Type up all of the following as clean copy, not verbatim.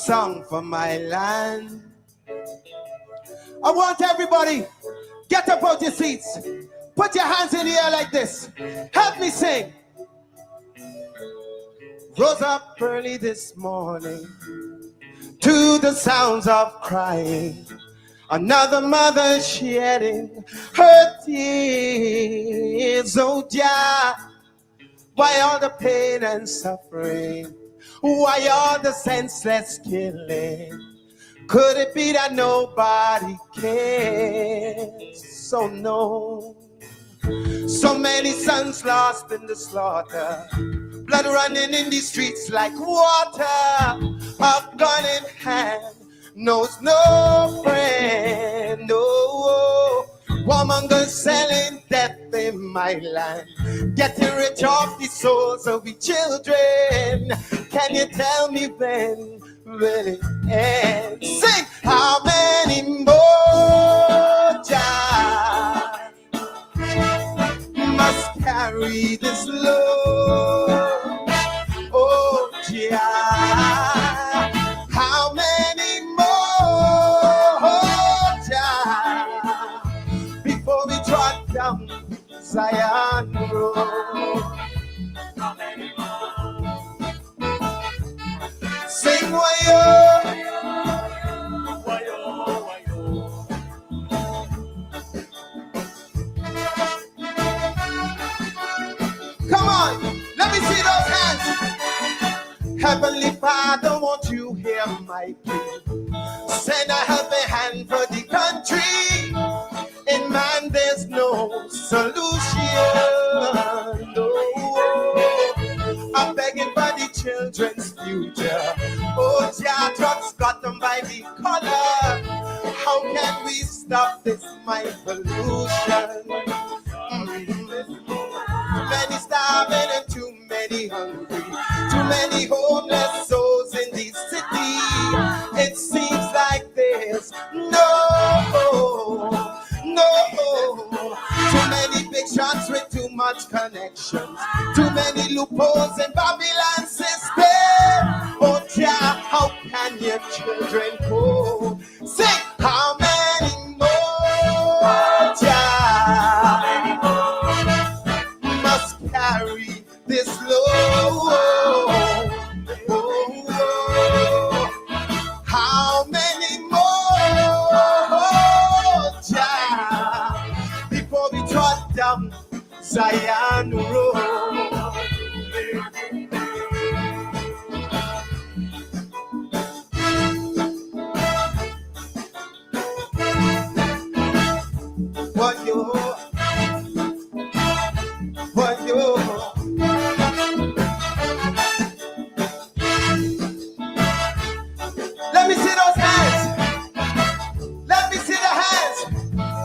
song for my land. I want everybody, get up out your seats. Put your hands in the air like this. Help me sing. Rose up early this morning to the sounds of crying. Another mother shedding her tears. Oh, yeah. Why all the pain and suffering? Why all the senseless killing? Could it be that nobody cares? So no. So many sons lost in the slaughter, blood running in the streets like water. A gun in hand knows no friend. No. Warmongers selling death in my land, getting rich off the souls of the children. Can you tell me when will it end? Sing! How many more jobs must carry this load? Oh, yeah. How many more jobs before we trot down Zion Road? How many more? Sing wayo, wayo, wayo. Come on, let me see those hands. Heavenly Father, won't you hear my plea? Send a helping hand for the country. In man, there's no solution. No. I'm begging for the children's future. Oh, yeah, drugs got them by the collar. How can we stop this mind pollution? Too many starving and too many hungry. Too many homeless souls in the city. It seems like there's no. Too many big shots with too much connections. Too many loopholes in Babylon system. Oh, yeah, how can your children go? Sing! How many more jobs must carry this load? How many more jobs before we trot down Zion Road? What you? Let me see those hands. Let me see the hands.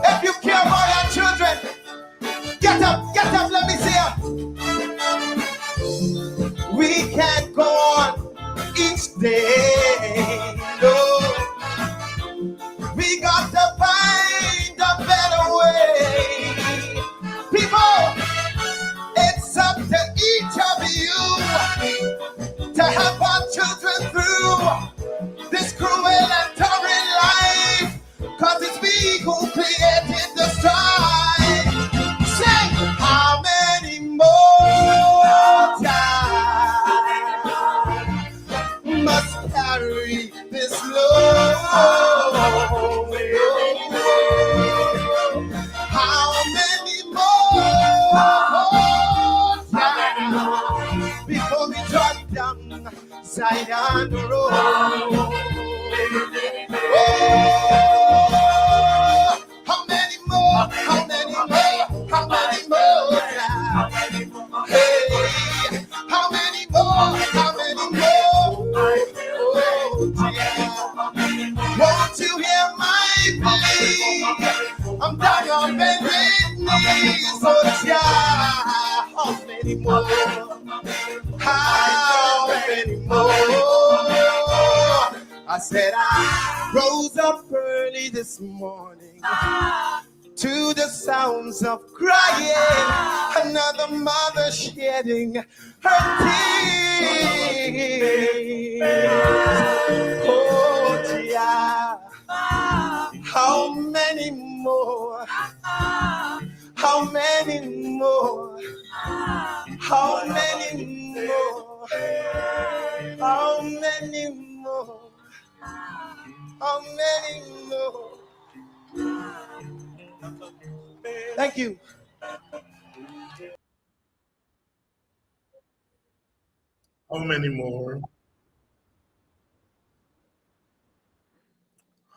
If you care about your children, get up, let me see you. We can't go on each day. No. We got to find a better way. People, it's up to each of you to help our children through this cruel and torrid life. Cause it's we who created the strife. Say, how many more times must carry this load? How many more times before we drop down Zion Road? Oh, how many more? How many more? How many more times? Hey, how many more? How many more? Oh, dear. Won't you hear my plea? I'm down on bended knees. Oh, yeah. How many more? How many more? I said I rose up early this morning to the sounds of crying, another mother shedding her tears. Oh, yeah. How many more? How many more? How many more? How many more? How many more? Thank you. How many more?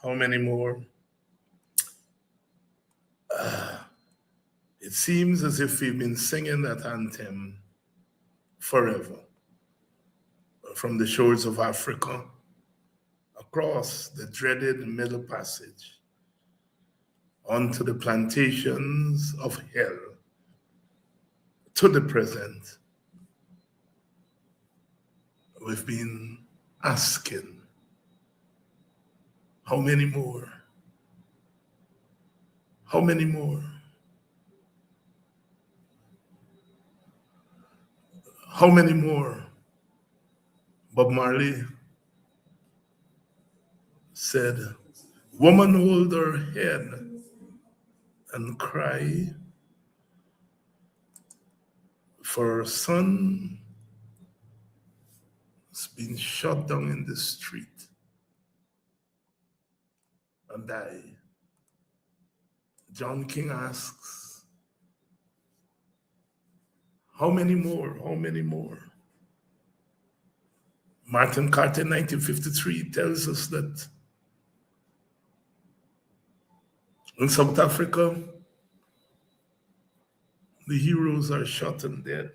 How many more? It seems as if we've been singing that anthem forever. From the shores of Africa, across the dreaded Middle Passage, onto the plantations of hell, to the present, we've been asking, how many more? How many more? How many more? Bob Marley said, woman, hold her head and cry, for her son has been shot down in the street and died. John King asks, how many more? How many more? Martin Carter in 1953 tells us that in South Africa, the heroes are shot and dead.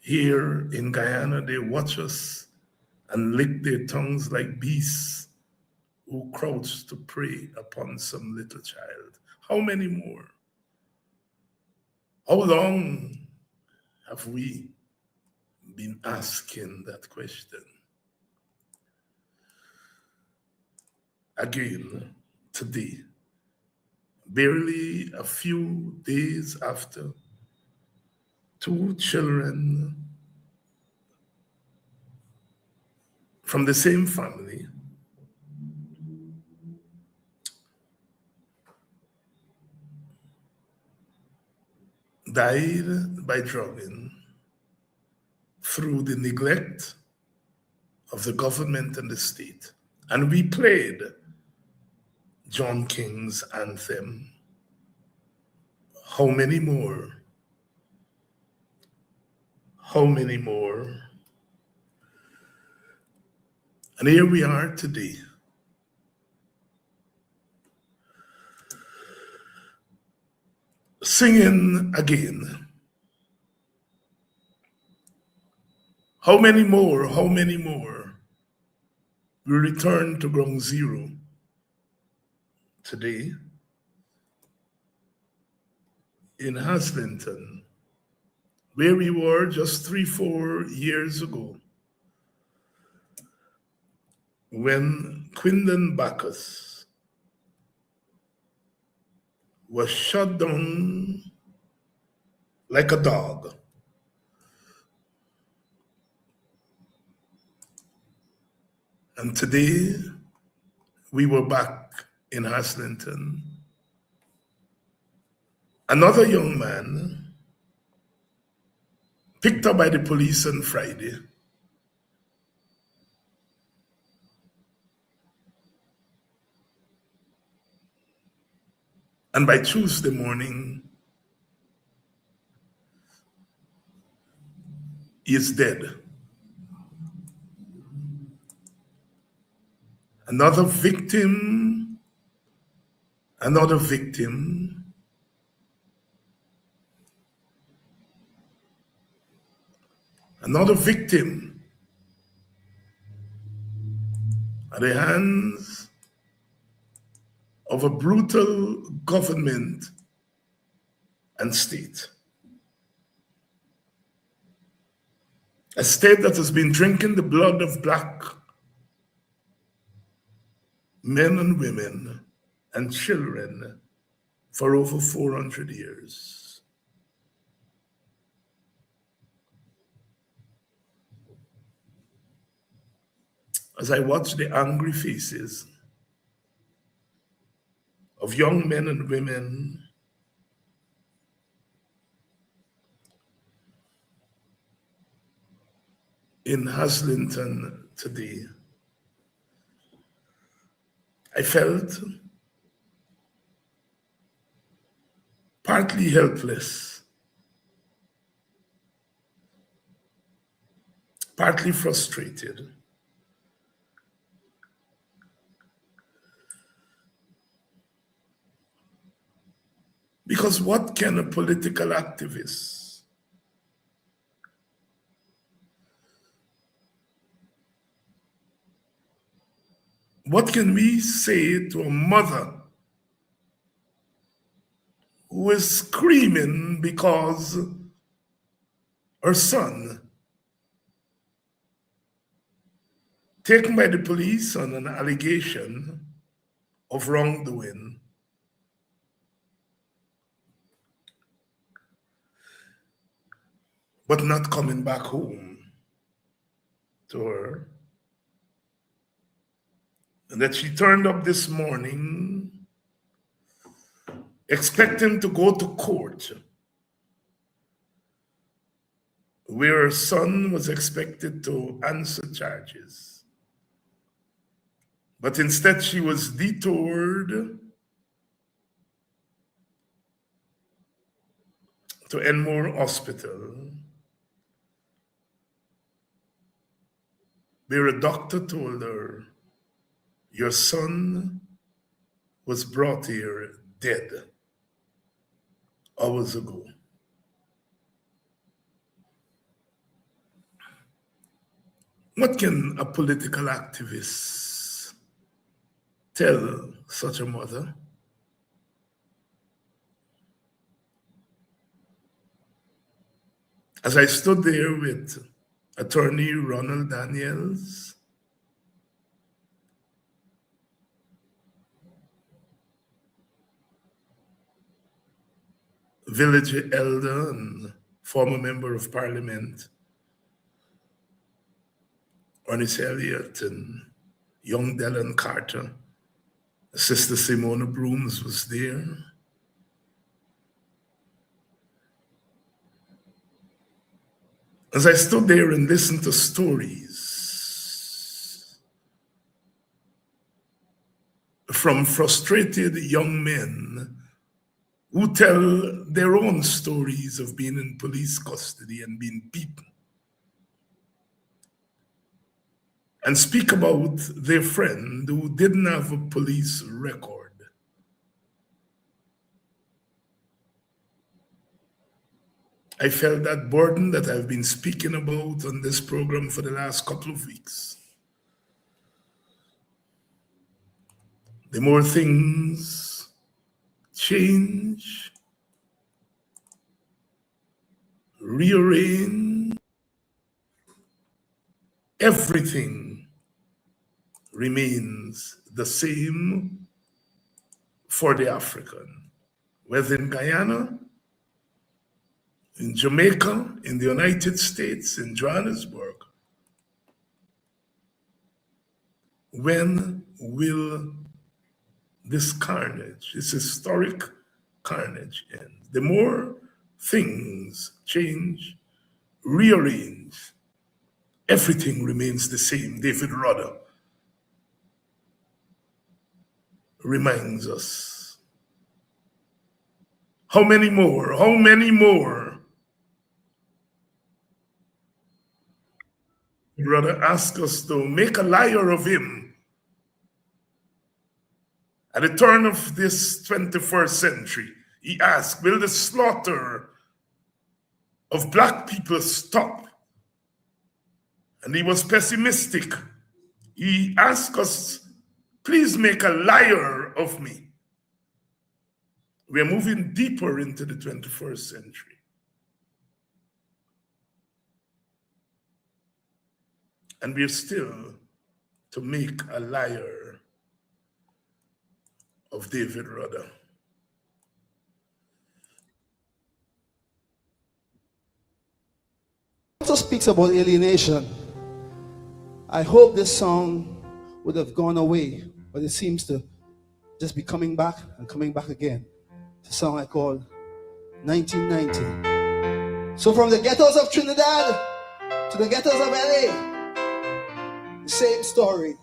Here in Guyana, they watch us and lick their tongues like beasts who crouch to prey upon some little child. How many more? How long have we been asking that question? Again, today, barely a few days after, two children from the same family died by drugging through the neglect of the government and the state. And we played John King's anthem, how many more? How many more? And here we are today. Singing again. How many more? How many more? We return to ground zero today in Haslington, where we were just 3-4 years ago when Quindon Bacchus was shot down like a dog. And today, we were back in Haslington. Another young man picked up by the police on Friday. And by Tuesday morning, he is dead. Another victim, another victim. Another victim at the hands of a brutal government and state. A state that has been drinking the blood of Black men and women and children for over 400 years. As I watch the angry faces of young men and women in Haslington today, I felt partly helpless, partly frustrated. Because what can a political activist, what can we say to a mother who is screaming because her son, taken by the police on an allegation of wrongdoing, but not coming back home to her? And that she turned up this morning expecting to go to court where her son was expected to answer charges. But instead, she was detoured to Enmore Hospital, where a doctor told her, your son was brought here dead hours ago. What can a political activist tell such a mother? As I stood there with Attorney Ronald Daniels, village elder and former member of parliament, Ernest Elliott, and young Dylan Carter, Sister Simona Brooms was there. As I stood there and listened to stories from frustrated young men who tell their own stories of being in police custody and being beaten, and speak about their friend who didn't have a police record, I felt that burden that I've been speaking about on this program for the last couple of weeks. The more things change, rearrange, everything remains the same for the African, whether in Guyana, in Jamaica, in the United States, in Johannesburg. When will this carnage, this historic carnage end? The more things change, rearrange, everything remains the same. David Rudder reminds us. How many more? How many more? Brother asked us to make a liar of him. At the turn of this 21st century, he asked, will the slaughter of Black people stop? And he was pessimistic. He asked us, please make a liar of me. We're moving deeper into the 21st century. And we're still to make a liar of David Rudder. speaks about alienation. I hope this song would have gone away, but it seems to just be coming back and coming back again. It's a song I call 1990. So from the ghettos of Trinidad to the ghettos of LA, the same story.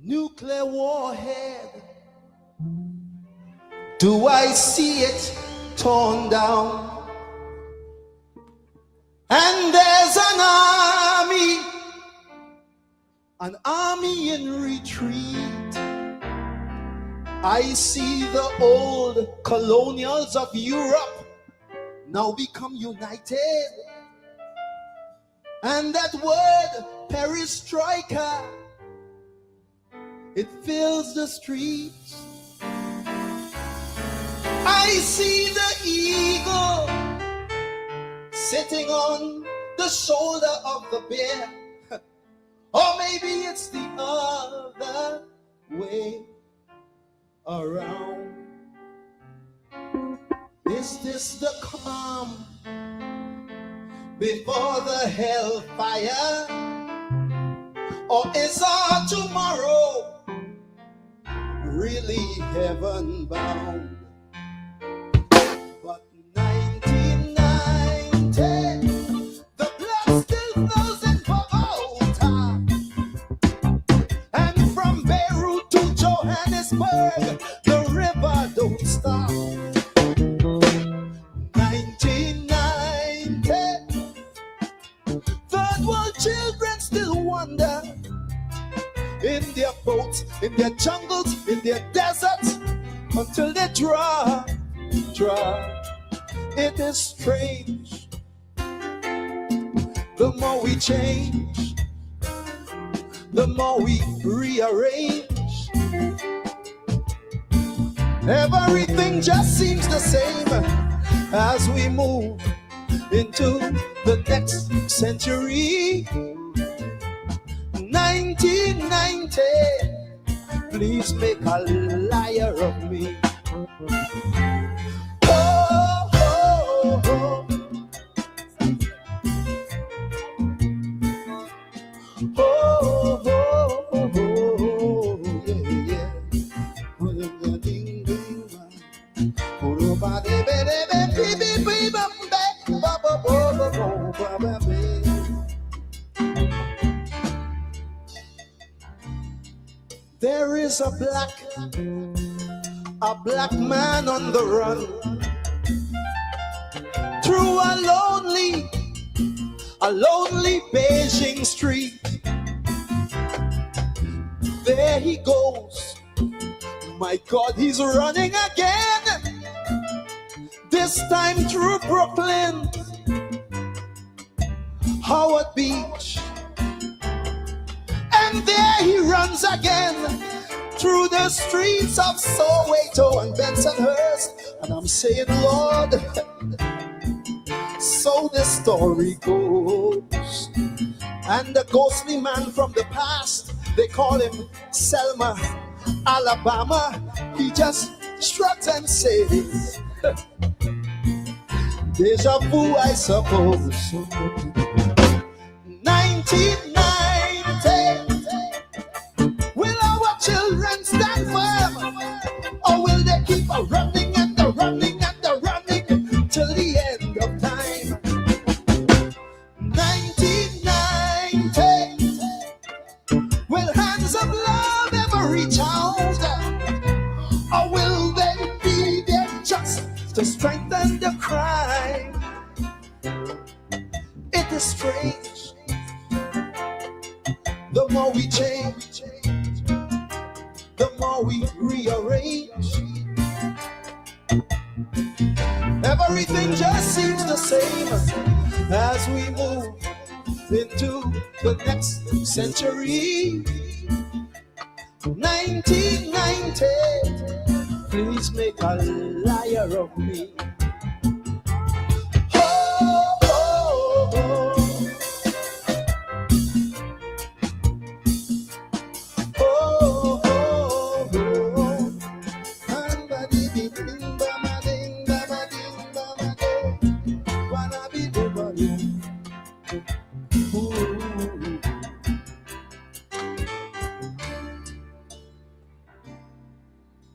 Nuclear warhead, do I see it torn down? And there's an army in retreat. I see the old colonials of Europe now become united. And that word, perestroika, it fills the streets. I see the eagle sitting on the shoulder of the bear. Or maybe it's the other way around. Is this the calm before the hellfire? Or is our tomorrow really heaven bound? But 1990, the blood still flows in Bogota, and from Beirut to Johannesburg, the river don't stop. 1990, third world children still wander in their boats, in their jungles, in their deserts, until they dry. It is strange. The more we change, the more we rearrange. Everything just seems the same as we move into the next century. 1990, please make a liar of me. Oh, oh, oh. Oh, oh, oh, oh, yeah, yeah. There is a black man on the run through a lonely Beijing street. There he goes. My God, he's running again. This time through Brooklyn, Howard Beach. And there he runs again through the streets of Soweto and Bensonhurst. And I'm saying, Lord, so the story goes. And the ghostly man from the past, they call him Selma, Alabama. He just shrugs and says, deja vu, I suppose. 1990. Will our children stand firm, or will they keep a running and a running and a running till the end of time? 1990. Will hands of love ever reach out, or will they be there just to strengthen the crime? It is strange. The more we change, the more we rearrange. Everything just seems the same as we move into the next century. 1990, please make a liar of me.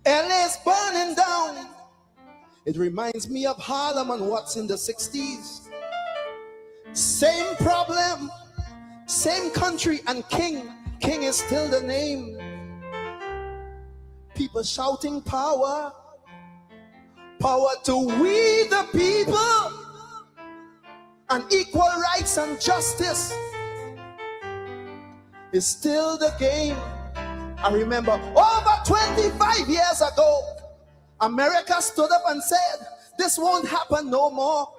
LA's burning down. It reminds me of Harlem and what's in the 60s. Same problem, same country, and king. King is still the name. People shouting power, power to we the people, and equal rights and justice is still the game. I remember over 25 years ago, America stood up and said, this won't happen no more.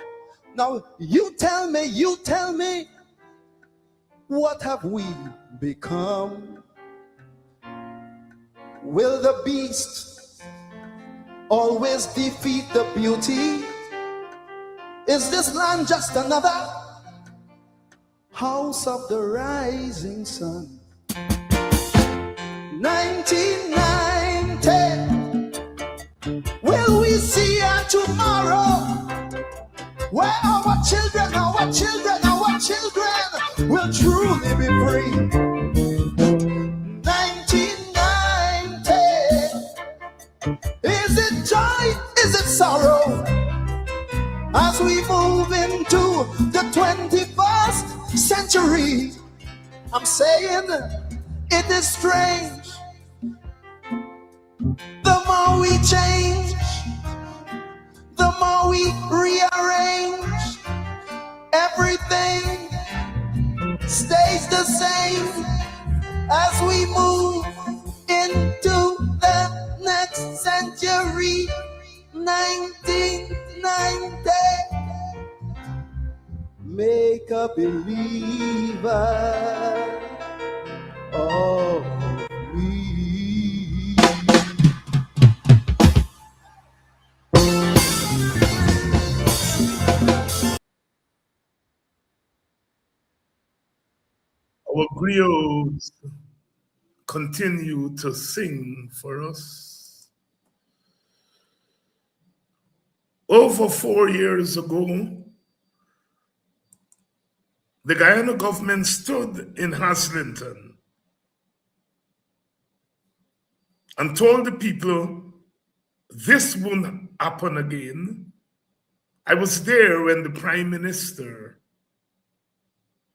Now you tell me, what have we become? Will the beast always defeat the beauty? Is this land just another house of the rising sun? 1990, will we see a tomorrow where our children will truly be free? 1990, is it joy, is it sorrow, as we move into the 21st century? I'm saying it is strange. The more we change, the more we rearrange, everything stays the same as we move into the next century. 1990, make a believer of me. Our griots continue to sing for us. Over 4 years ago, the Guyana government stood in Haslington and told the people this won't happen again. I was there when the Prime Minister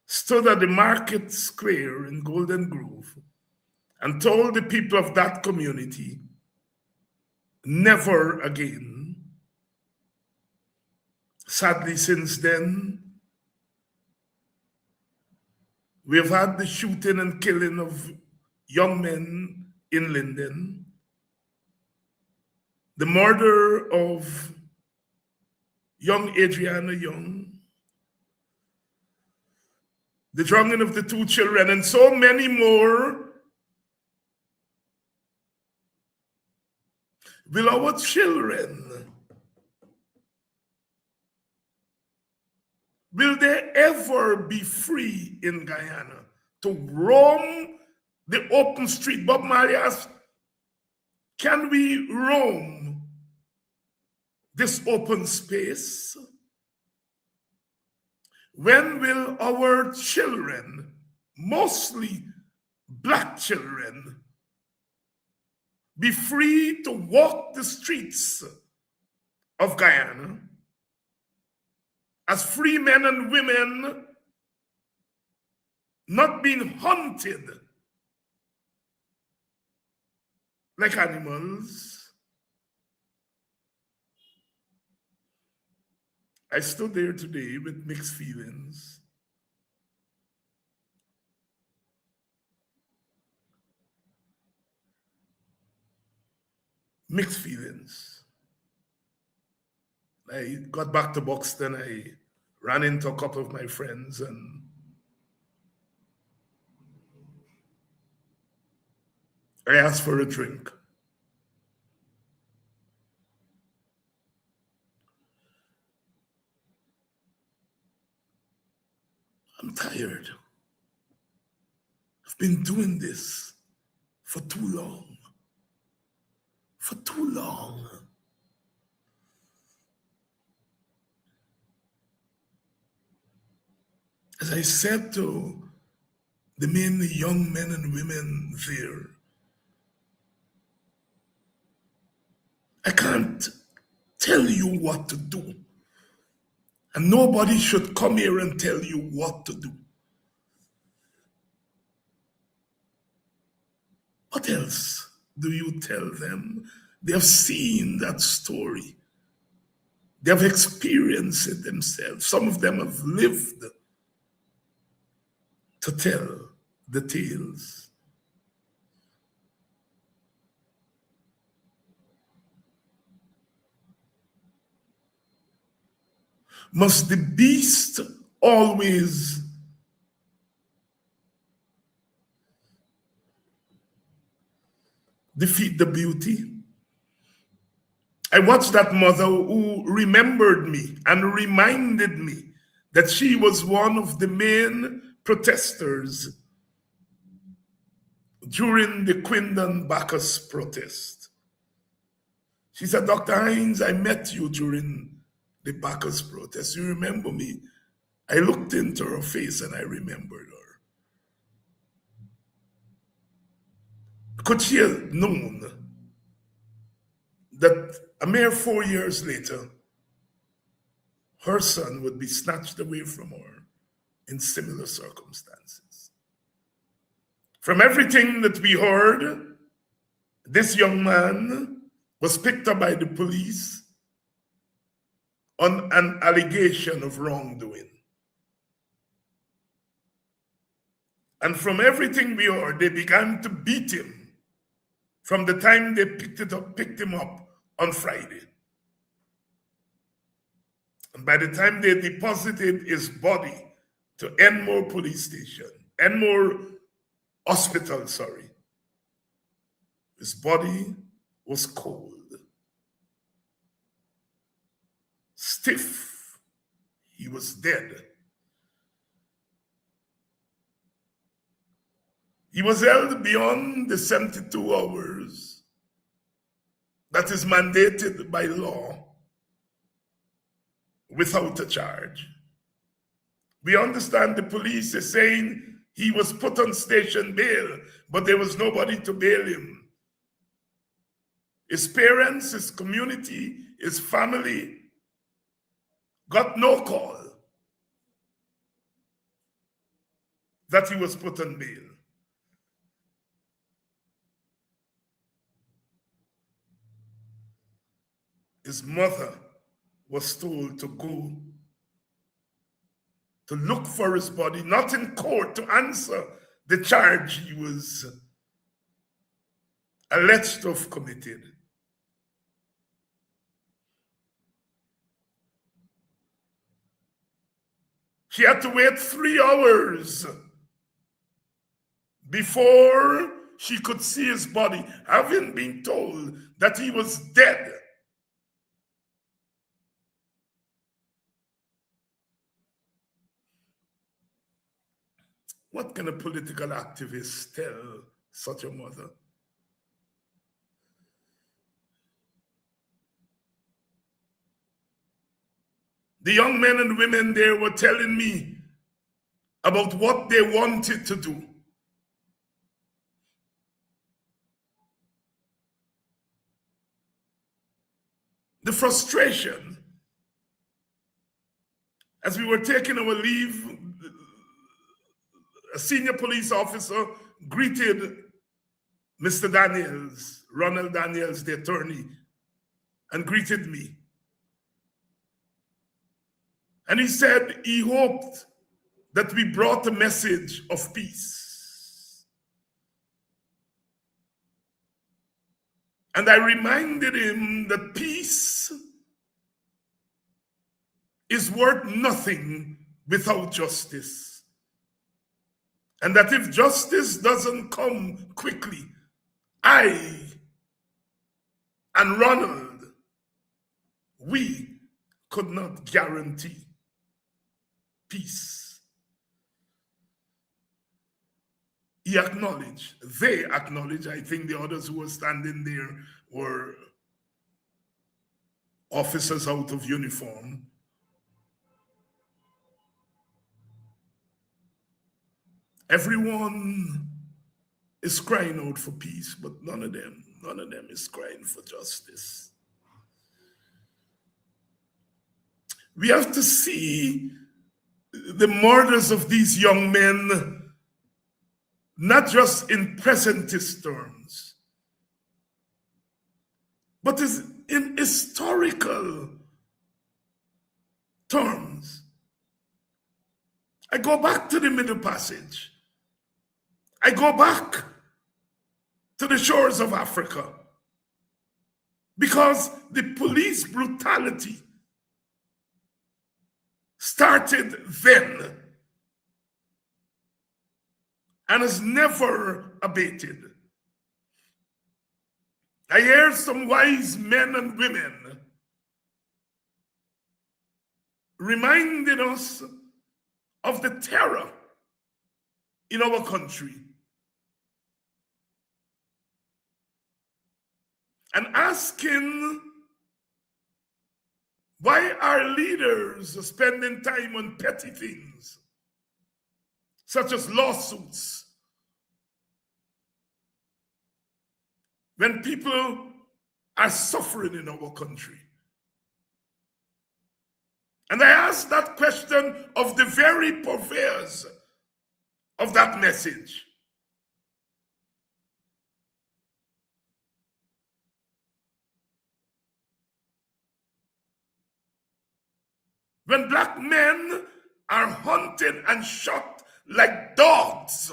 stood at the market square in Golden Grove and told the people of that community, never again. Sadly, since then, we have had the shooting and killing of young men in Linden, the murder of young Adriana Young, the drowning of the 2 children, and so many more. Will our children, will they ever be free in Guyana to roam the open street? Bob Marley asked, can we roam this open space? When will our children, mostly Black children, be free to walk the streets of Guyana as free men and women, not being hunted like animals? I stood there today with mixed feelings. Mixed feelings. I got back to Buxton. I ran into a couple of my friends and I asked for a drink. I'm tired. I've been doing this for too long. For too long. As I said to the many young men and women there, I can't tell you what to do. And nobody should come here and tell you what to do. What else do you tell them? They have seen that story. They have experienced it themselves. Some of them have lived to tell the tales. Must the beast always defeat the beauty? I watched that mother who remembered me and reminded me that she was one of the main protesters during the Quindon Bacchus protest. She said, Dr. Hines, I met you during the Bacchus protest. You remember me? I looked into her face and I remembered her. Could she have known that a mere 4 years later, her son would be snatched away from her in similar circumstances? From everything that we heard, this young man was picked up by the police on an allegation of wrongdoing. And from everything we heard, they began to beat him from the time they picked him up on Friday. And by the time they deposited his body to Enmore Police Station, Enmore Hospital, his body was cold, stiff. He was dead. He was held beyond the 72 hours that is mandated by law without a charge. We understand the police is saying he was put on station bail, but there was nobody to bail him. His parents, his community, his family got no call that he was put on bail. His mother was told to go to look for his body, not in court to answer the charge he was alleged to have committed. She had to wait 3 hours before she could see his body, having been told that he was dead. What can a political activist tell such a mother? The young men and women there were telling me about what they wanted to do. The frustration as we were taking our leave, a senior police officer greeted Mr. Daniels, Ronald Daniels, the attorney, and greeted me. And he said he hoped that we brought a message of peace. And I reminded him that peace is worth nothing without justice. And that if justice doesn't come quickly, I and Ronald, we could not guarantee peace. He acknowledged, they acknowledged, I think the others who were standing there were officers out of uniform. Everyone is crying out for peace, but none of them is crying for justice. We have to see the murders of these young men not just in presentist terms, but in historical terms. I go back to the Middle Passage. I go back to the shores of Africa, because the police brutality started then and has never abated. I hear some wise men and women reminding us of the terror in our country and asking, why are leaders spending time on petty things such as lawsuits when people are suffering in our country? And I ask that question of the very purveyors of that message. When black men are hunted and shot like dogs,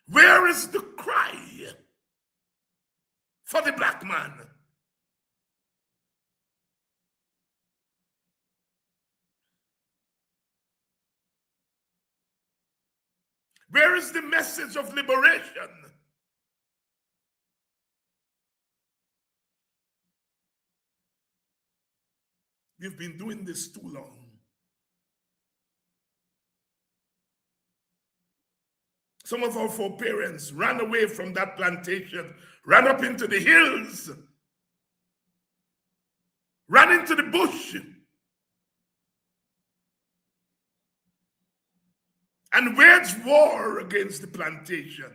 where is the cry for the black man? Where is the message of liberation? We've been doing this too long. Some of our foreparents ran away from that plantation, ran up into the hills, ran into the bush, and waged war against the plantation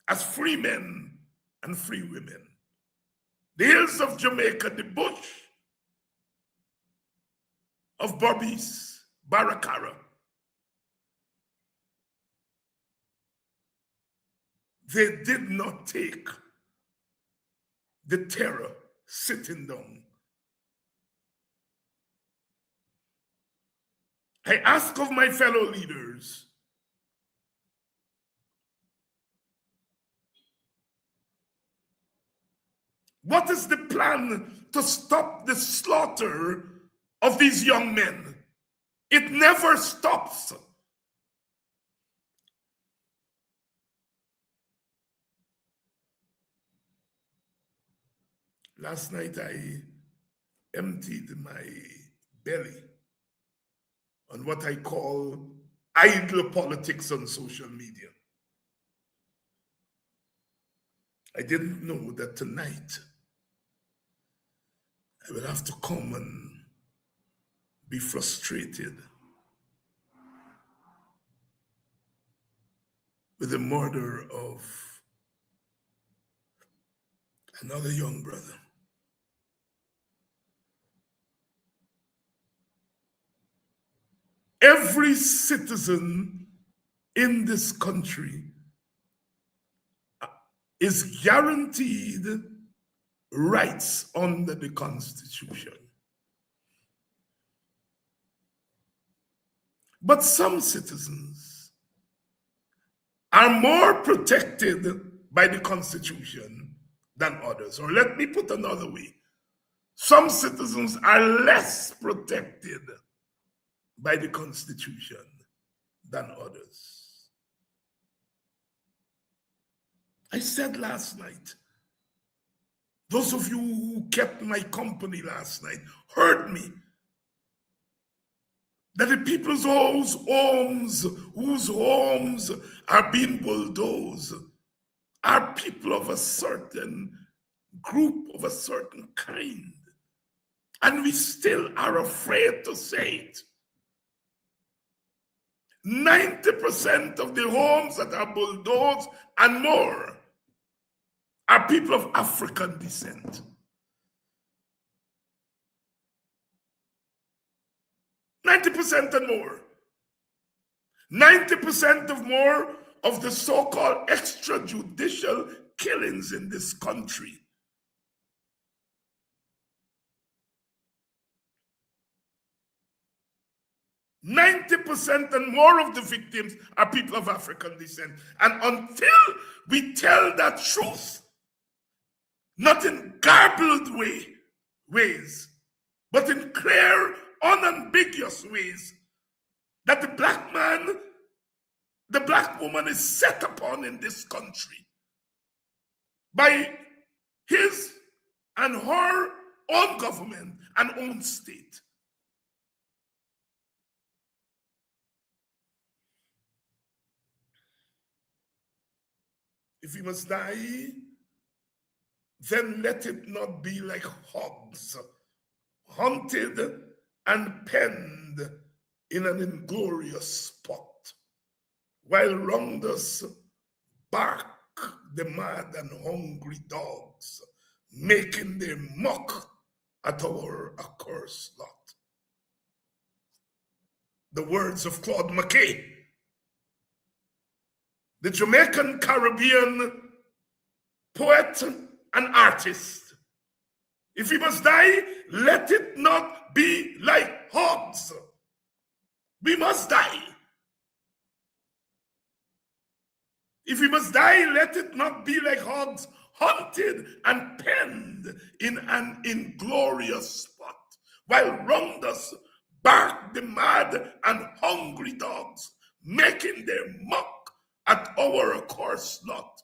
as free men and free women. The hills of Jamaica, the bush of Berbice, Barracara. They did not take the terror sitting down. I ask of my fellow leaders, what is the plan to stop the slaughter of these young men? It never stops. Last night I emptied my belly on what I call idle politics on social media. I didn't know that tonight I will have to come and be frustrated with the murder of another young brother. Every citizen in this country is guaranteed rights under the Constitution. But some citizens are more protected by the Constitution than others. Or let me put another way, some citizens are less protected by the Constitution than others. I said last night, those of you who kept my company last night heard me, that the people's whose homes are being bulldozed are people of a certain group, of a certain kind. And we still are afraid to say it. 90% of the homes that are bulldozed and more are people of African descent. 90% and more. 90% of more of the so-called extrajudicial killings in this country 90% and more of the victims are people of African descent. And until we tell that truth, not in garbled ways, but in clear, unambiguous ways, that the black man, the black woman is set upon in this country by his and her own government and own state. If he must die, then let it not be like hogs, hunted and penned in an inglorious spot, while round us bark the mad and hungry dogs, making their mock at our accursed lot. The words of Claude McKay, the Jamaican Caribbean poet and artist. If he must die, let it not be like hogs. We must die. If we must die, let it not be like hogs, hunted and penned in an inglorious spot, while round us bark the mad and hungry dogs, making their mock at our accursed lot.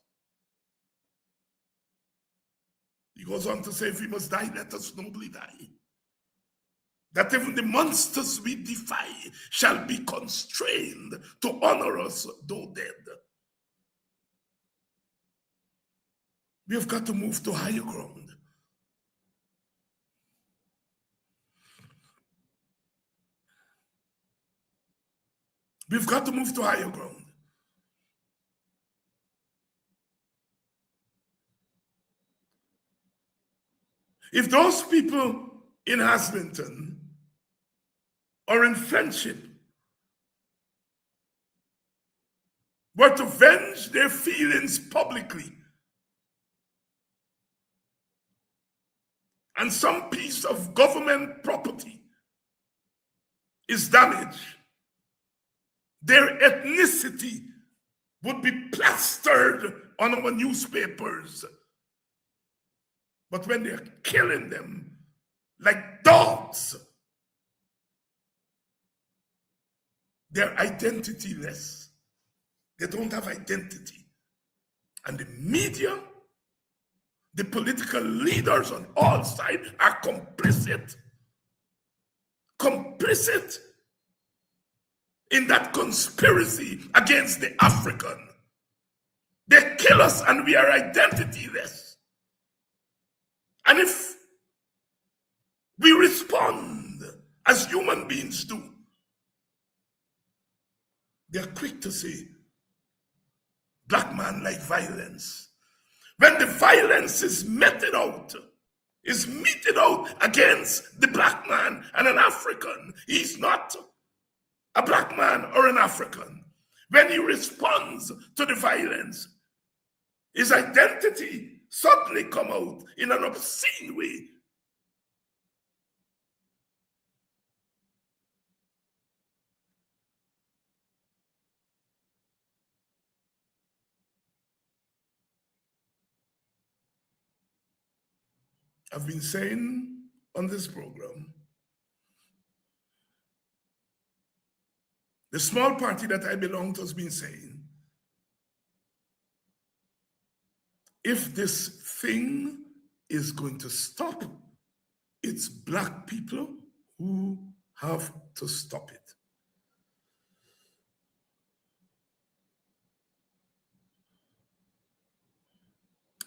He goes on to say, if we must die, let us nobly die. That even the monsters we defy shall be constrained to honor us, though dead. We have got to move to higher ground. We've got to move to higher ground. If those people in Haslington or in Friendship were to venge their feelings publicly, and some piece of government property is damaged, their ethnicity would be plastered on our newspapers. But when they're killing them like dogs, they're identityless. They don't have identity. And the media, the political leaders on all sides are complicit. Complicit in that conspiracy against the African. They kill us and we are identityless. And if we respond as human beings do, they're quick to say, black man like violence. When the violence is meted out against the black man and an African, he's not a black man or an African. When he responds to the violence, his identity suddenly come out in an obscene way. I've been saying on this program, the small party that I belong to has been saying, if this thing is going to stop, it's black people who have to stop it.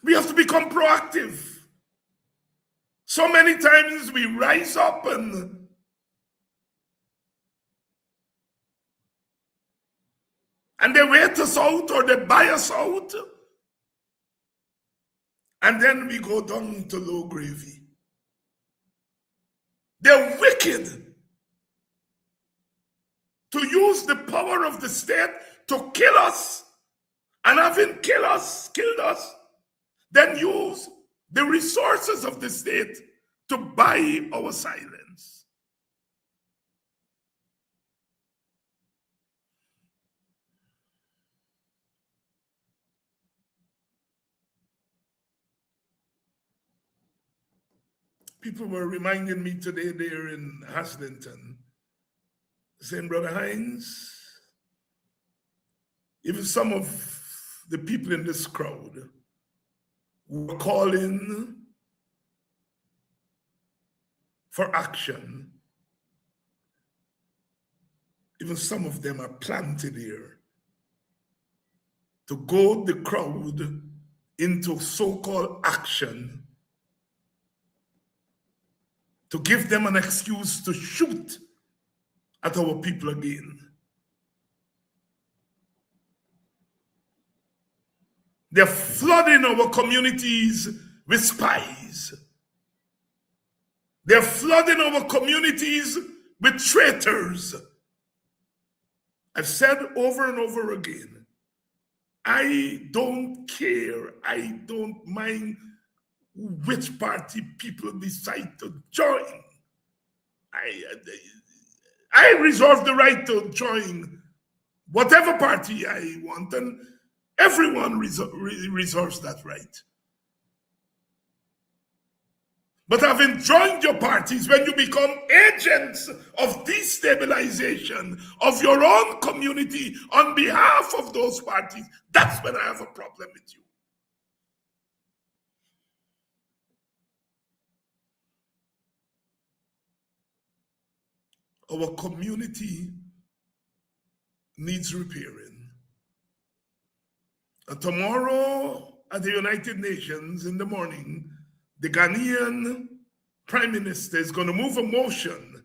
We have to become proactive. So many times we rise up and they wait us out or they buy us out. and then we go down to low gravy. They're wicked to use the power of the state to kill us, and having killed us, then use the resources of the state to buy our silence. People were reminding me today there in Haslington, saying, Brother Hines, even some of the people in this crowd were calling for action. Even some of them are planted here to goad the crowd into so-called action, to give them an excuse to shoot at our people again. They're flooding our communities with spies. They're flooding our communities with traitors. I've said over and over again, I don't care, I don't mind which party people decide to join. I reserve the right to join whatever party I want, and everyone reserves that right. But having joined your parties, when you become agents of destabilization of your own community on behalf of those parties, that's when I have a problem with you. Our community needs repairing. And tomorrow at the United Nations in the morning, the Ghanaian Prime Minister is going to move a motion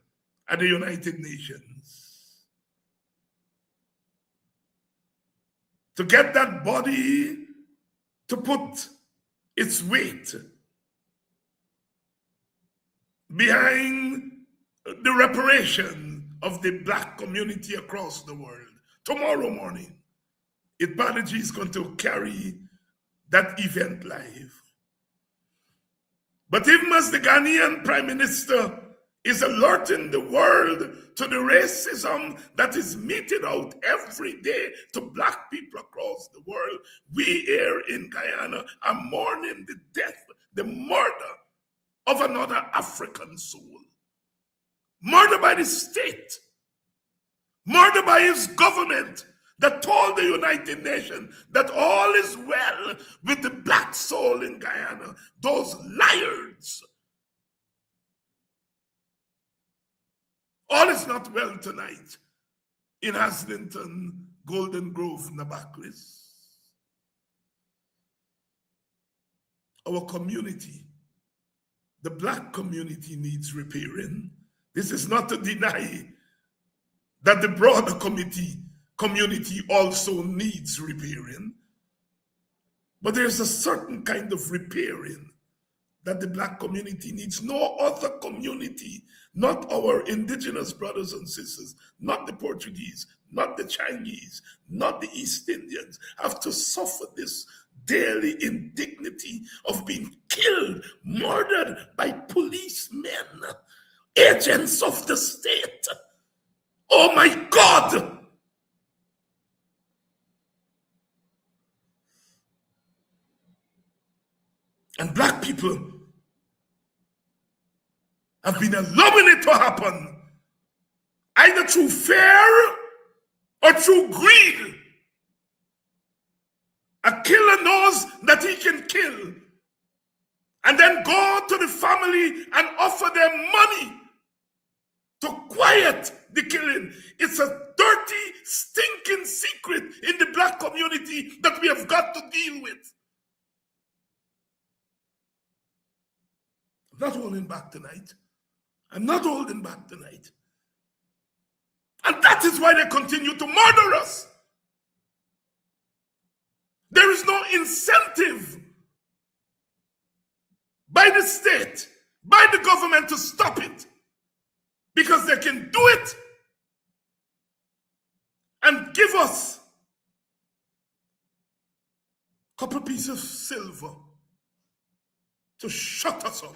at the United Nations to get that body to put its weight behind the reparation of the Black community across the world. Tomorrow morning, Ipadeji is going to carry that event live. But even as the Ghanaian Prime Minister is alerting the world to the racism that is meted out every day to Black people across the world, we here in Guyana are mourning the death, the murder of another African soul. Murder by the state, murder by his government that told the United Nations that all is well with the Black soul in Guyana. Those liars. All is not well tonight in Haslington, Golden Grove, Nabaklis. Our community, the Black community, needs repairing. This is not to deny that the broader community also needs repairing. But there's a certain kind of repairing that the Black community needs. No other community, not our indigenous brothers and sisters, not the Portuguese, not the Chinese, not the East Indians, have to suffer this daily indignity of being killed, murdered by policemen, agents of the state. Oh my God! And Black people have been allowing it to happen, either through fear or through greed. A killer knows that he can kill and then go to the family and offer them money to quiet the killing. It's a dirty, stinking secret in the Black community that we have got to deal with. I'm not holding back tonight. I'm not holding back tonight. And that is why they continue to murder us. There is no incentive by the state, by the government to stop it, because they can do it and give us a couple pieces of silver to shut us up.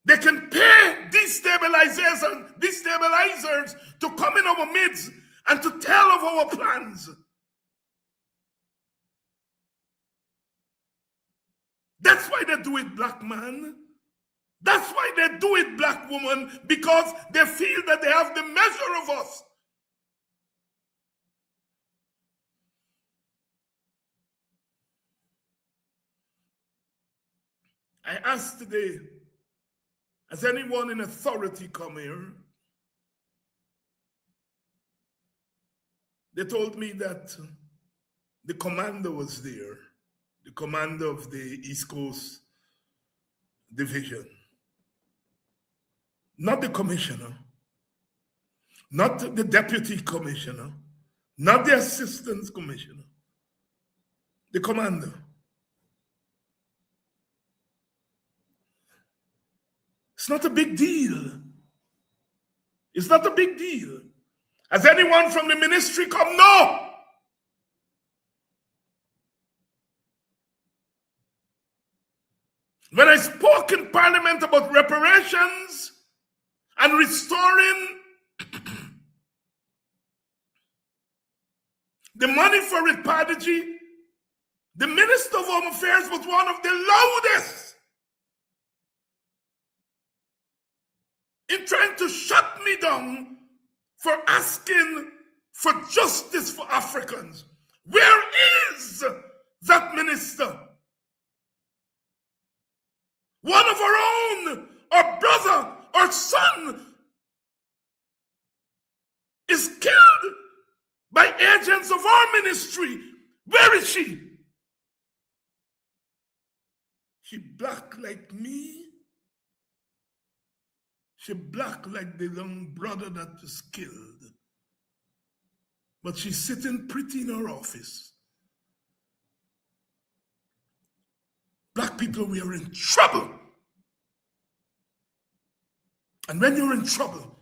They can pay destabilizers to come in our midst and to tell of our plans. That's why they do it, black man. That's why they do it, black woman, because they feel that they have the measure of us. I asked today, has anyone in authority come here? They told me that the commander was there, the commander of the East Coast Division. Not the commissioner, not the deputy commissioner, not the assistant commissioner, the commander. It's not a big deal. It's not a big deal. Has anyone from the ministry come? No. When I spoke in Parliament about reparations and restoring the money for it, Padaji, the Minister of Home Affairs was one of the loudest in trying to shut me down for asking for justice for Africans. Where is that minister? One of our own, our brother, our son, is killed by agents of our ministry. Where is she? She black like me. She black like the young brother that was killed. But she's sitting pretty in her office. Black people, we are in trouble. And when you're in trouble,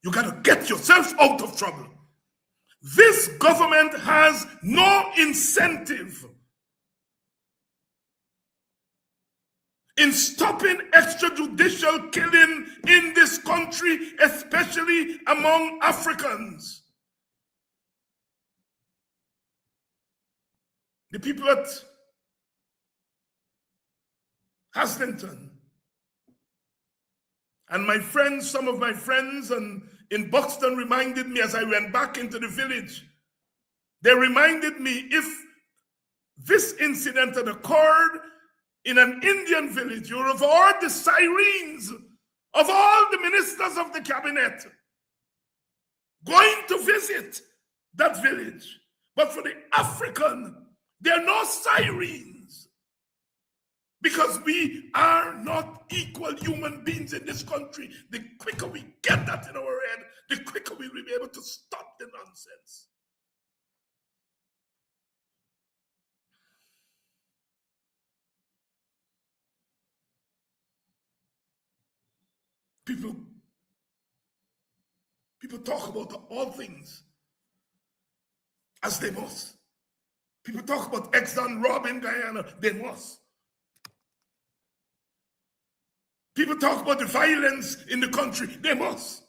you got to get yourself out of trouble. This government has no incentive in stopping extrajudicial killing in this country, especially among Africans. The people at Haslington and my friends, some of my friends in Buxton reminded me as I went back into the village, they reminded me if this incident had occurred in an Indian village, you would have heard the sirens of all the ministers of the cabinet going to visit that village. But for the African, there are no sirens because we are not equal human beings in this country. The quicker we get that in our head, the quicker we will be able to stop the nonsense. People talk about all things as they must. People talk about Exxon robbing Guyana, they must. People talk about the violence in the country, they must.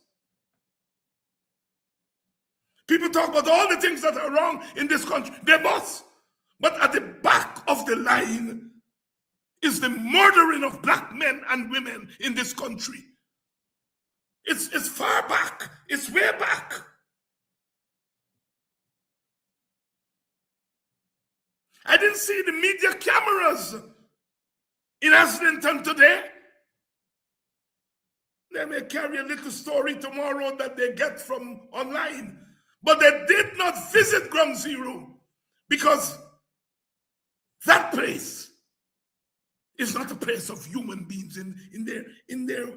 People talk about all the things that are wrong in this country, they must. But at the back of the line is the murdering of black men and women in this country. It's far back. It's way back. I didn't see the media cameras in Haslington today. They may carry a little story tomorrow that they get from online. But they did not visit Ground Zero because that place is not a place of human beings in their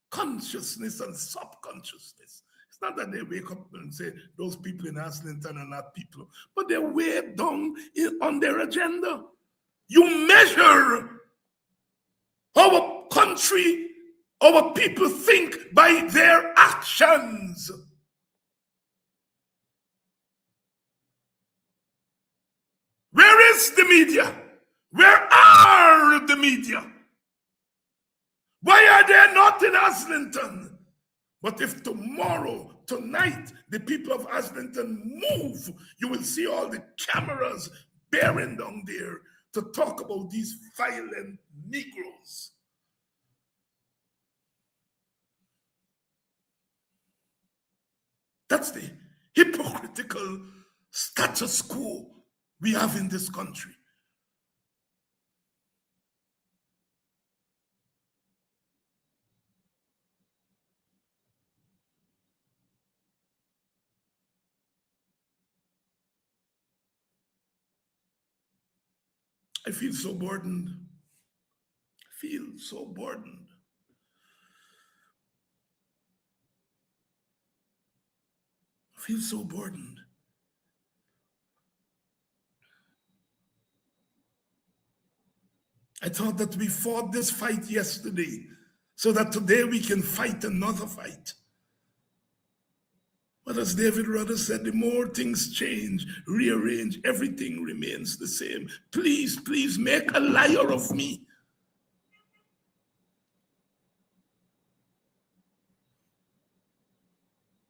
consciousness and subconsciousness. It's not that they wake up and say those people in Haslington are not people, but they're way down on their agenda. You measure Our country, our people think by their actions. Where is the media? Where are the media? Why are they not in Islington? But if tomorrow, tonight, the people of Islington move, you will see all the cameras bearing down there to talk about these violent Negroes. That's the hypocritical status quo we have in this country. I feel so burdened. I feel so burdened. I feel so burdened. I thought that we fought this fight yesterday so that today we can fight another fight. But as David Rudder said, the more things change, rearrange, everything remains the same. Please, please make a liar of me.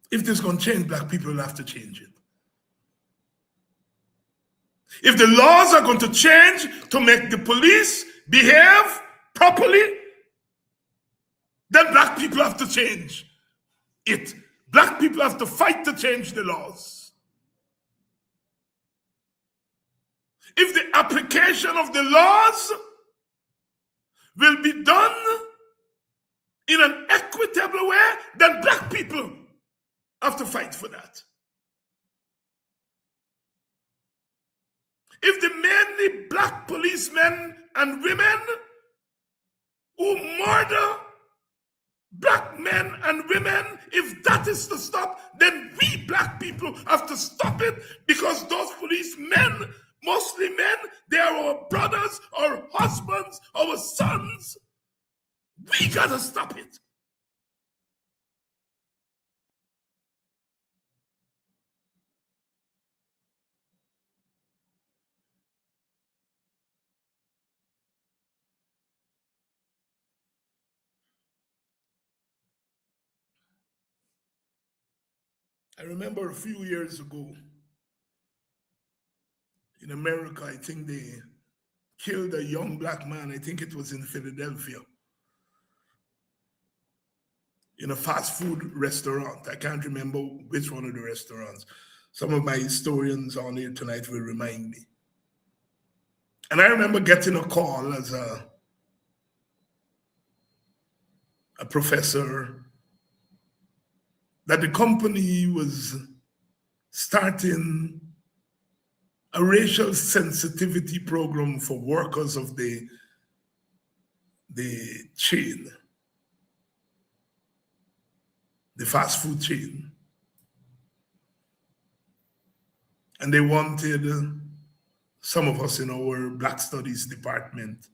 If this is going to change, black people will have to change it. If the laws are going to change to make the police behave properly, then black people have to change it. Black people have to fight to change the laws. If the application of the laws will be done in an equitable way, then black people have to fight for that. If the mainly black policemen and women who murder black men and women, if that is to stop, then we black people have to stop it, because those policemen, mostly men, they are our brothers, our husbands, our sons. We gotta stop it. I remember a few years ago in America, I think they killed a young black man. I think it was in Philadelphia, in a fast food restaurant. I can't remember which one of the restaurants. Some of my historians on here tonight will remind me. And I remember getting a call as a professor that the company was starting a racial sensitivity program for workers of the chain, the fast food chain. And they wanted some of us in our Black Studies department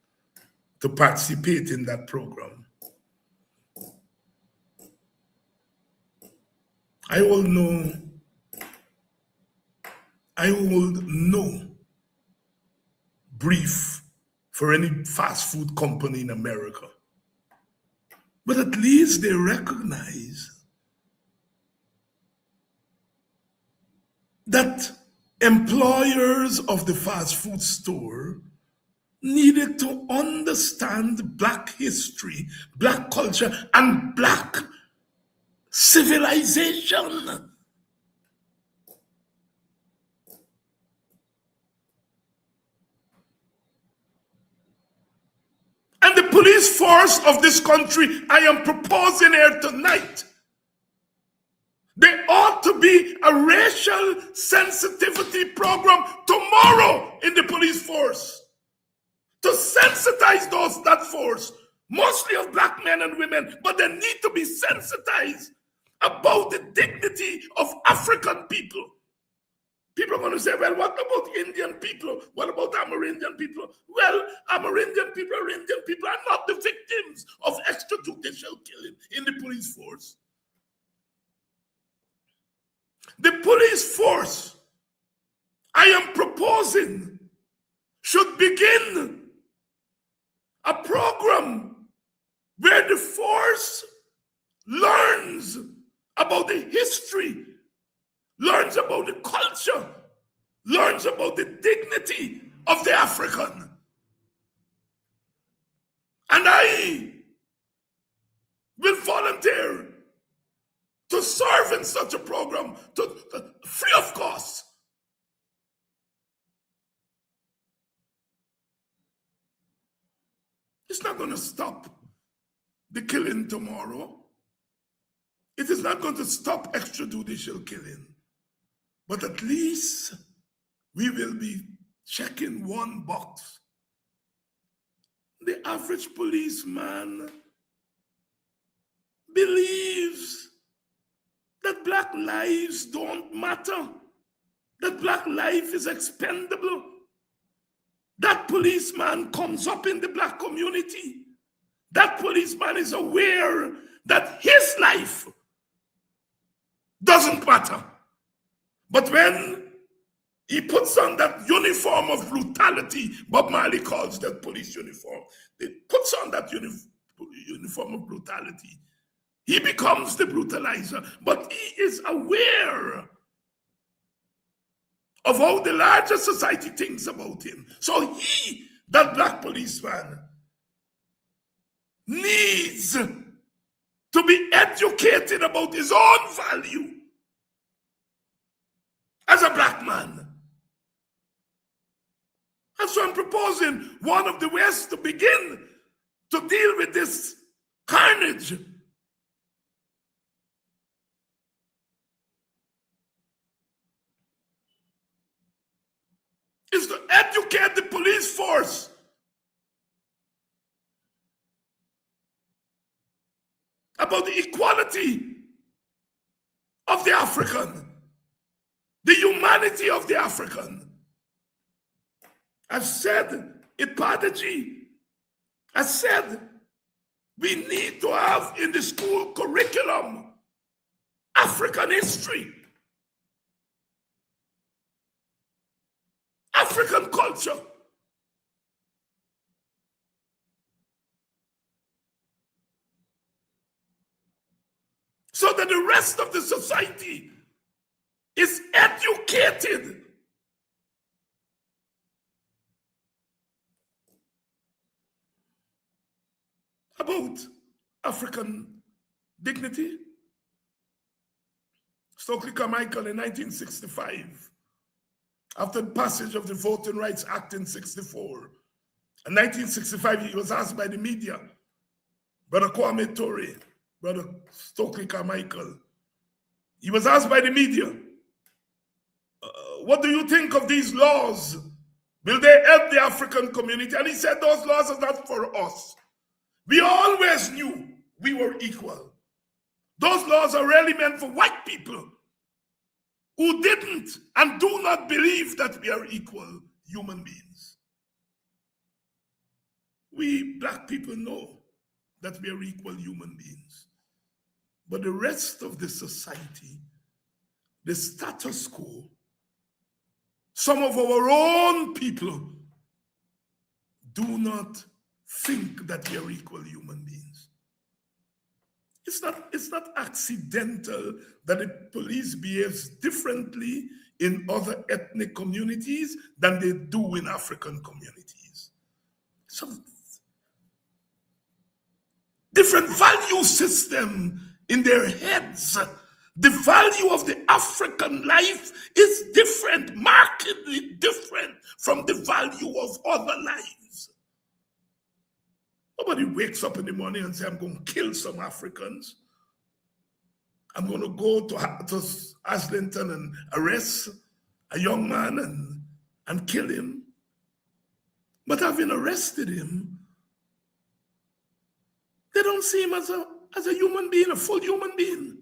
to participate in that program. I will no brief for any fast food company in America. But at least they recognize that employers of the fast food store needed to understand Black history, Black culture, and Black civilization. And the police force of this country, I am proposing here tonight, there ought to be a racial sensitivity program tomorrow in the police force to sensitize that force, mostly of black men and women, but they need to be sensitized about the dignity of African people. People are going to say, well, what about Indian people? What about Amerindian people? Well, Amerindian people or Indian people are not the victims of extrajudicial killing in the police force. The police force I am proposing should begin a program where the force learns about the history, learns about the culture, learns about the dignity of the African. And I will volunteer to serve in such a program free of cost. It's not going to stop the killing tomorrow. It is not going to stop extrajudicial killing. But at least we will be checking one box. The average policeman believes that black lives don't matter, that black life is expendable. That policeman comes up in the black community. That policeman is aware that his life doesn't matter. But when he puts on that uniform of brutality, Bob Marley calls that police uniform, he puts on that uniform of brutality, he becomes the brutalizer. But he is aware of how the larger society thinks about him. So he, that black policeman, needs to be educated about his own value as a black man. And so I'm proposing one of the ways to begin to deal with this carnage is to educate the police force about the equality of the African, the humanity of the African. I've said it, Padaji. I said we need to have in the school curriculum African history, African culture. So that the rest of the society is educated about African dignity. Stokely Carmichael in 1965, after the passage of the Voting Rights Act in 64. In 1965, he was asked by the media, Brother Kwame Ture, Brother Stokely Carmichael, he was asked by the media, what do you think of these laws? Will they help the African community? And he said, those laws are not for us. We always knew we were equal. Those laws are really meant for white people who didn't and do not believe that we are equal human beings. We black people know that we are equal human beings. But the rest of the society, the status quo, some of our own people do not think that we are equal human beings. It's not accidental that the police behaves differently in other ethnic communities than they do in African communities. So different value system in their heads. The value of the African life is different, markedly different from the value of other lives. Nobody wakes up in the morning and says, I'm going to kill some Africans. I'm going to go to Islington and arrest a young man and kill him. But having arrested him, they don't see him as a human being, a full human being.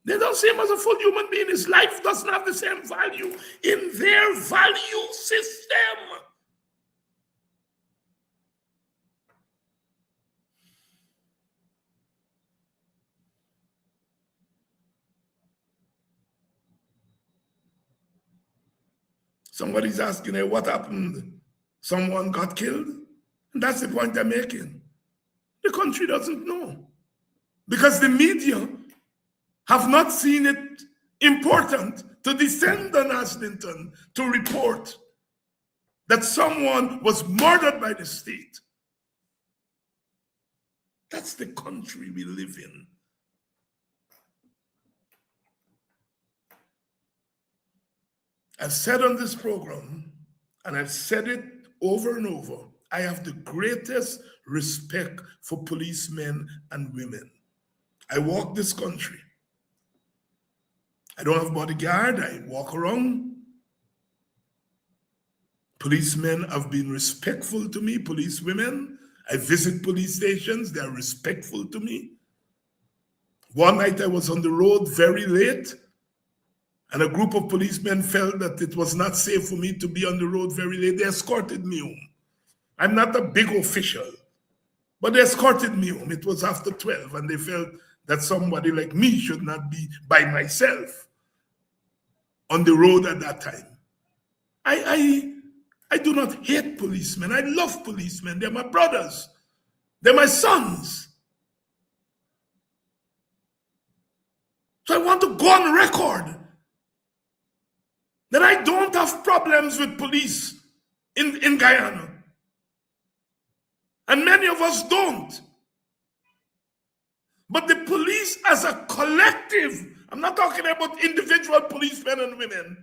They don't see him as a full human being. His life doesn't have the same value in their value system. Somebody's asking, hey, what happened? Someone got killed? And that's the point I'm making. The country doesn't know. Because the media have not seen it important to descend on Aslington to report that someone was murdered by the state. That's the country we live in. I've said on this program, and I've said it over and over, I have the greatest respect for policemen and women. I walk this country. I don't have bodyguard, I walk around. Policemen have been respectful to me, police women. I visit police stations, they are respectful to me. One night I was on the road very late, and a group of policemen felt that it was not safe for me to be on the road very late. They escorted me home. I'm not a big official, but they escorted me home. It was after 12, and they felt that somebody like me should not be by myself on the road at that time. I do not hate policemen. I love policemen. They're my brothers. They're my sons. So I want to go on record that I don't have problems with police in Guyana. And many of us don't. But the police as a collective, I'm not talking about individual policemen and women.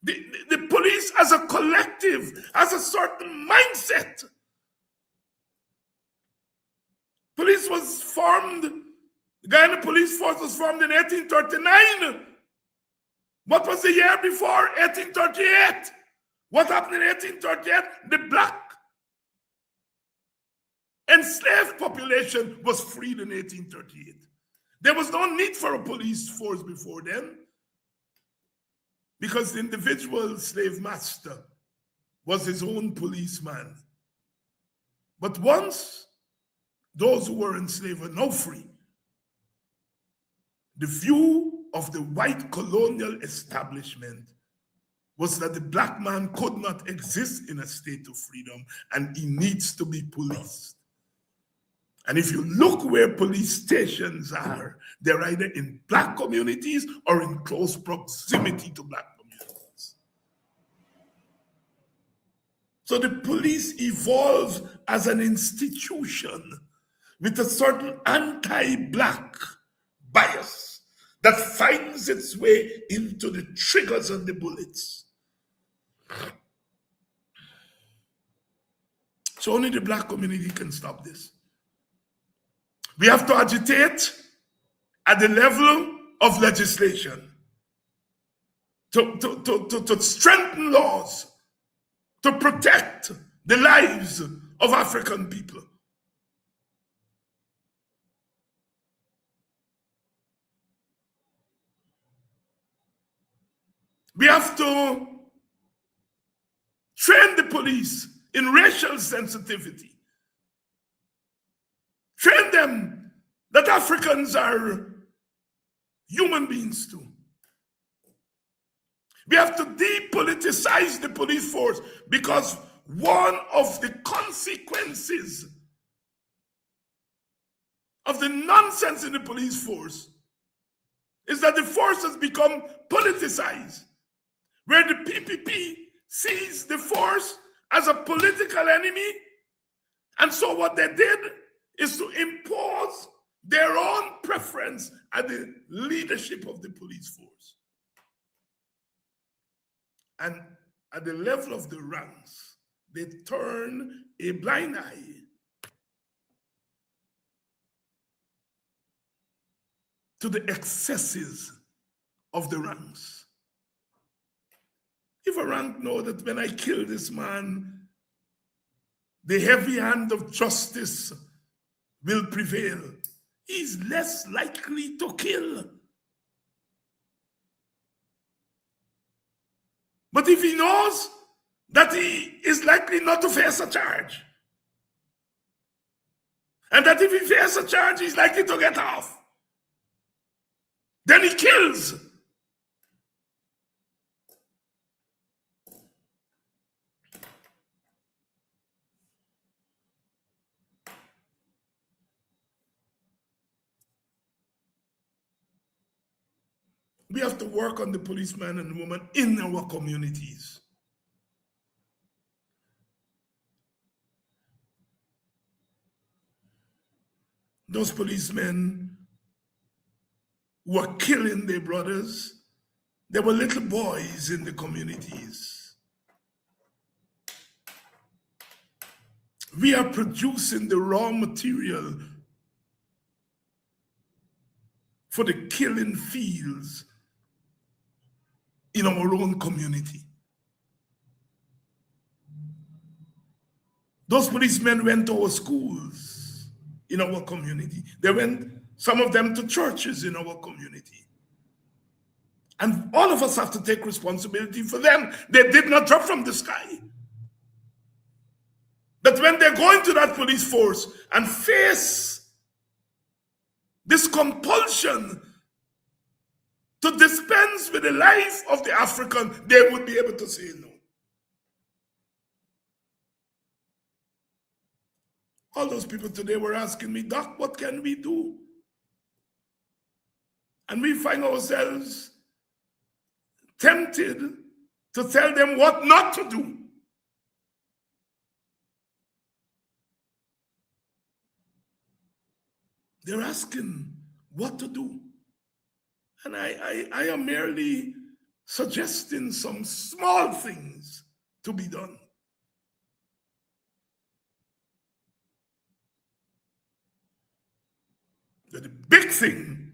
The police as a collective has a certain mindset. Police was formed, the Guyana Police Force was formed in 1839. What was the year before? 1838. What happened in 1838? The black enslaved population was freed in 1838. There was no need for a police force before then, because the individual slave master was his own policeman. But once those who were enslaved were now free, the view of the white colonial establishment was that the black man could not exist in a state of freedom and he needs to be policed. And if you look where police stations are, they're either in black communities or in close proximity to black communities. So the police evolves as an institution with a certain anti-black bias that finds its way into the triggers and the bullets. So only the black community can stop this. We have to agitate at the level of legislation to strengthen laws, to protect the lives of African people. We have to train the police in racial sensitivity. Train them that Africans are human beings too. We have to depoliticize the police force, because one of the consequences of the nonsense in the police force is that the force has become politicized, where the PPP sees the force as a political enemy. And so what they did is to impose their own preference at the leadership of the police force. And at the level of the ranks, they turn a blind eye to the excesses of the ranks. If a rank know that when I kill this man, the heavy hand of justice will prevail, he's less likely to kill. But if he knows that he is likely not to face a charge, and that if he faces a charge, he's likely to get off, then he kills. We have to work on the policeman and woman in our communities. Those policemen who were killing their brothers, they were little boys in the communities. We are producing the raw material for the killing fields in our own community. Those policemen went to our schools in our community. They went, some of them, to churches in our community. And all of us have to take responsibility for them. They did not drop from the sky. But when they go into that police force and face this compulsion to dispense with the life of the African, they would be able to say no. All those people today were asking me, Doc, what can we do? And we find ourselves tempted to tell them what not to do. They're asking what to do. And I am merely suggesting some small things to be done. But the big thing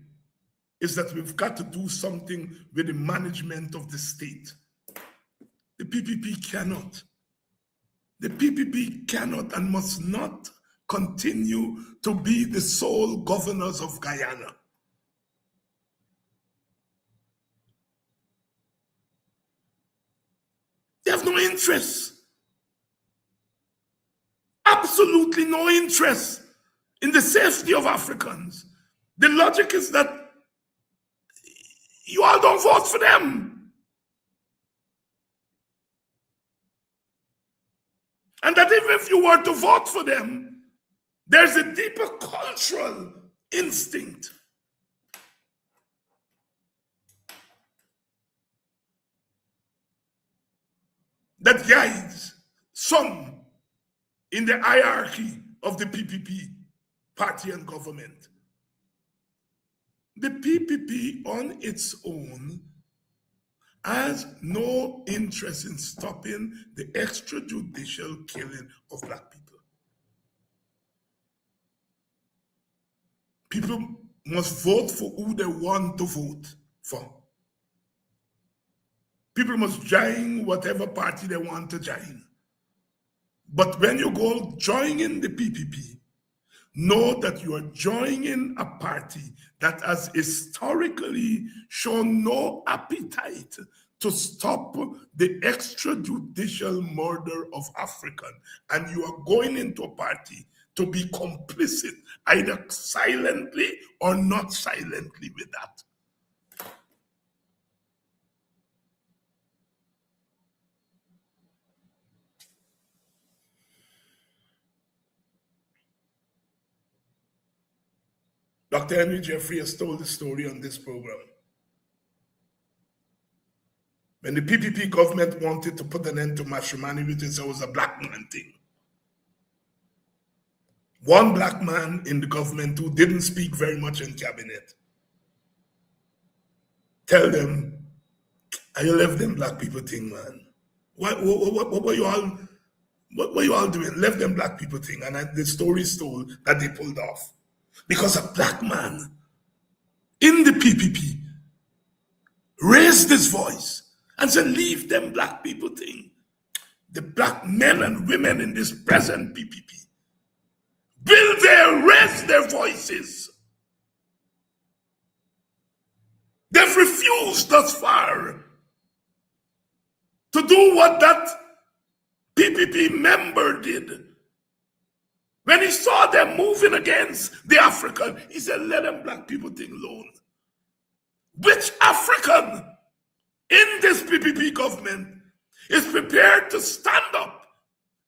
is that we've got to do something with the management of the state. The PPP cannot. The PPP cannot and must not continue to be the sole governors of Guyana. They have no interest, absolutely no interest in the safety of Africans. The logic is that you all don't vote for them. And that even if you were to vote for them, there's a deeper cultural instinct that guides some in the hierarchy of the PPP party and government. The PPP on its own has no interest in stopping the extrajudicial killing of Black people. People must vote for who they want to vote for. People must join whatever party they want to join. But when you go joining the PPP, know that you are joining a party that has historically shown no appetite to stop the extrajudicial murder of Africans. And you are going into a party to be complicit, either silently or not silently, with that. Dr. Henry Jeffrey has told the story on this program. When the PPP government wanted to put an end to matrimony, which is always a Black man thing. One Black man in the government who didn't speak very much in cabinet tell them, "I left them Black people thing, man. What were you all doing? Left them Black people thing." And the story is told that they pulled off. Because a Black man in the PPP raised his voice and said, "Leave them Black people thing." The Black men and women in this present PPP will they raise their voices? They've refused thus far to do what that PPP member did. When he saw them moving against the African, he said, let them black people thing alone. Which African in this PPP government is prepared to stand up,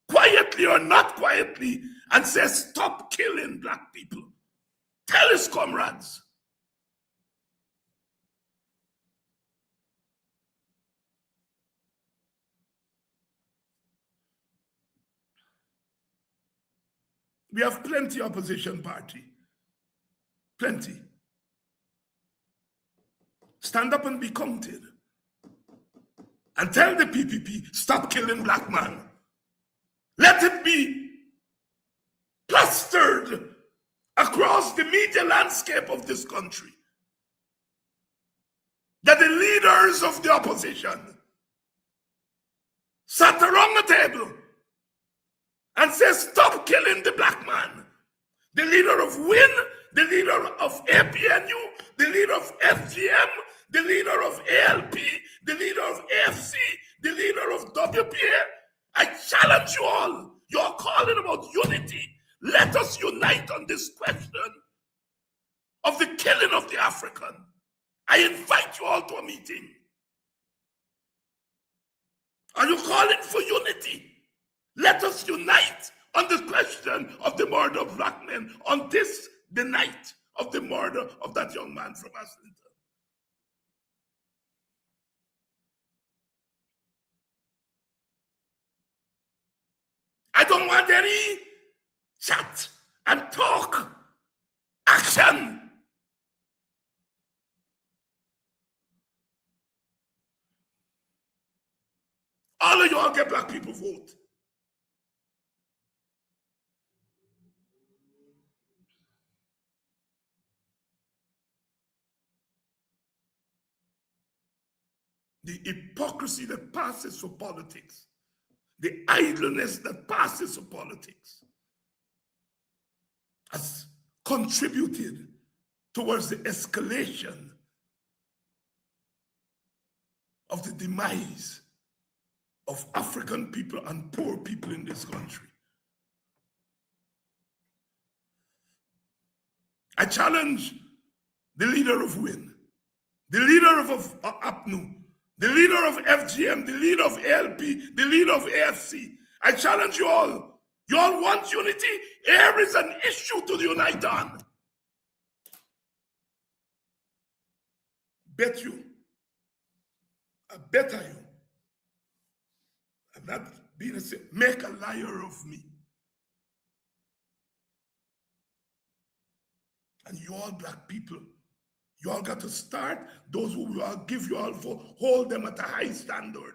quietly or not quietly, and say, stop killing black people? Tell his comrades. We have plenty opposition party. Plenty. Stand up and be counted. And tell the PPP, stop killing black man. Let it be plastered across the media landscape of this country that the leaders of the opposition sat around the table and said, stop killing the black man. The leader of WIN, the leader of APNU, the leader of FGM, the leader of ALP, the leader of AFC, the leader of WPA. I challenge you all. You're calling about unity. Let us unite on this question of the killing of the African. I invite you all to a meeting. Are you calling for unity? Let us unite on the question of the murder of black men on this, the night of the murder of that young man from Islington. I don't want any chat and talk. Action. All of y'all get black people vote. The hypocrisy that passes for politics, the idleness that passes for politics, has contributed towards the escalation of the demise of African people and poor people in this country. I challenge the leader of WIN, the leader of APNU, the leader of FGM, the leader of ALP, the leader of AFC. I challenge you all. You all want unity? Here is an issue to unite on. Bet you, I bet you, I'm not being a make a liar of me. And you all black people, you all got to start, those who will give you all for, hold them at a high standard.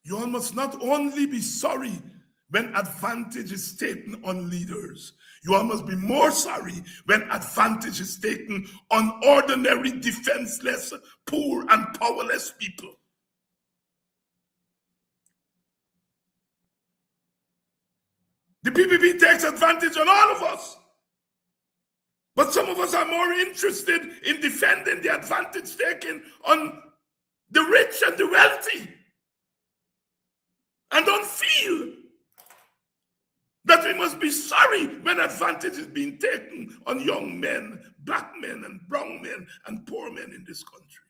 You all must not only be sorry when advantage is taken on leaders. You all must be more sorry when advantage is taken on ordinary, defenseless, poor, and powerless people. The PPP takes advantage on all of us. But some of us are more interested in defending the advantage taken on the rich and the wealthy, and don't feel that we must be sorry when advantage is being taken on young men, black men, and brown men, and poor men in this country.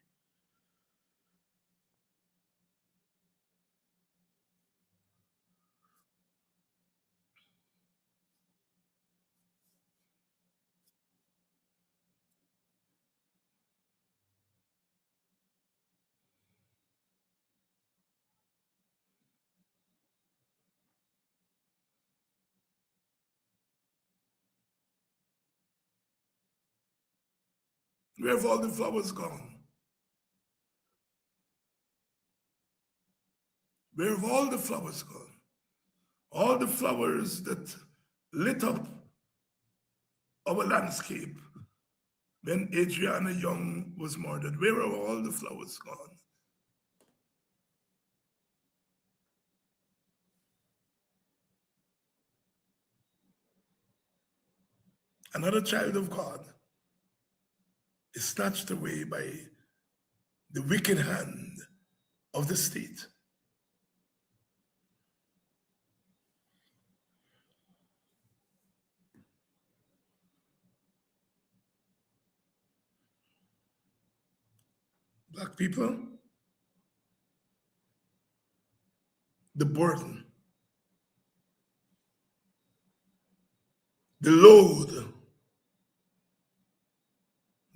Where have all the flowers gone? Where have all the flowers gone? All the flowers that lit up our landscape when Adriana Young was murdered. Where are all the flowers gone? Another child of God is snatched away by the wicked hand of the state. Black people, the burden, the load.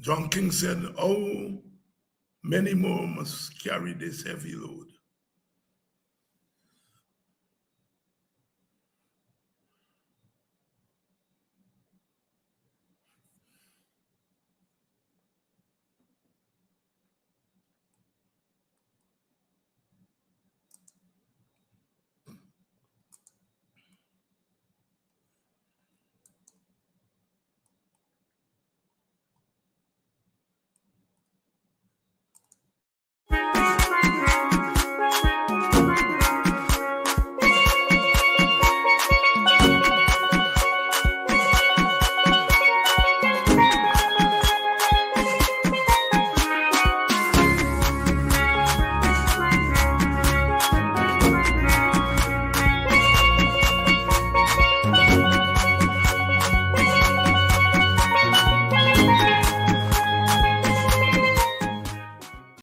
John King said, "Oh, many more must carry this heavy load."